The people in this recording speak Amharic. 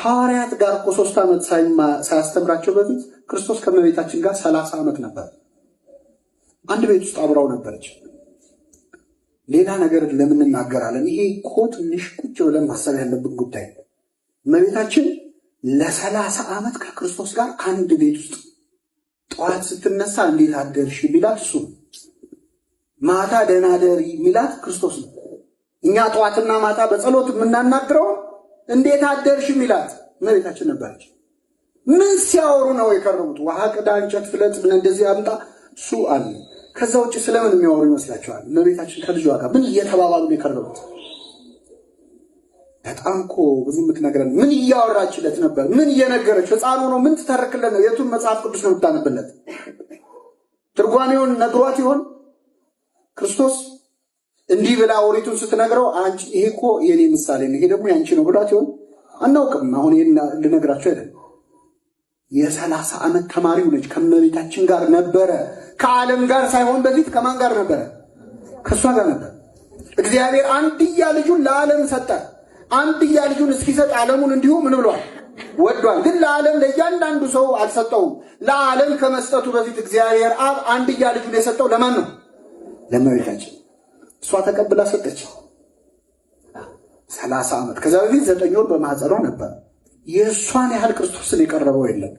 ከሐዋርያት ጋር እኮ 3 ዓመት ሳያስተምራቸው በፊት ክርስቶስ ከመቤታችን ጋር 30 ዓመት ነበር። አንድ ቤት ውስጥ አብራው ነበረች። ሌላ ነገር ለምን እናገራለን? ይሄ እኮ ትንሽ ቁጭ ብለን ማሰብ ያለብን ጉዳይ። እመቤታችን ለ30 ዓመት ከክርስቶስ ጋር አንድ ቤት ውስጥ ጠዋት ስትነሳ እንዴት አደርሽ ሚላት እሱ፣ ማታ ደህና ደሪ ሚላት ክርስቶስ ነው። እኛ ጠዋትና ማታ በጸሎት የምናናግረው እንዴት አደርሽ ሚላት እመቤታችን ነበረች። ምን ሲያወሩ ነው የከረሙት? ውሃ ቅዳ፣ እንጨት ፍለጥ፣ ምን እንደዚህ አምጣ፣ እሱ አለ። ከዛ ውጭ ስለምን የሚያወሩ ይመስላችኋል? እመቤታችን ከልጇ ጋር ምን እየተባባሉ ነው የከረሙት? በጣም እኮ ብዙ የምትነግረን። ምን እያወራችለት ነበር? ምን እየነገረች? ሕፃኑ ነው። ምን ትተርክለት ነው? የቱን መጽሐፍ ቅዱስ ነው የምታነብለት? ትርጓሜውን ነግሯት ይሆን ክርስቶስ? እንዲህ ብላ ኦሪቱን ስትነግረው አንቺ ይሄ እኮ የኔ ምሳሌ ነው፣ ይሄ ደግሞ ያንቺ ነው ብሏት ይሆን? አናውቅም። አሁን ይሄን ልነግራችሁ አይደለም። የ30 ዓመት ተማሪው ነች። ከእመቤታችን ጋር ነበረ። ከዓለም ጋር ሳይሆን በፊት ከማን ጋር ነበረ? ከእሷ ጋር ነበር። እግዚአብሔር አንድያ ልጁን ለዓለም ሰጠ። አንድያ ልጁን እስኪሰጥ ዓለሙን እንዲሁ ምን ብሏል? ወዷል። ግን ለዓለም ለእያንዳንዱ ሰው አልሰጠውም። ለዓለም ከመስጠቱ በፊት እግዚአብሔር አብ አንድያ ልጁን የሰጠው ለማን ነው? ለእመቤታችን። እሷ ተቀብላ ሰጠች። 30 ዓመት። ከዛ በፊት 9 ወር በማህፀኗ ነበር። የእሷን ያህል ክርስቶስን የቀረበው የለም።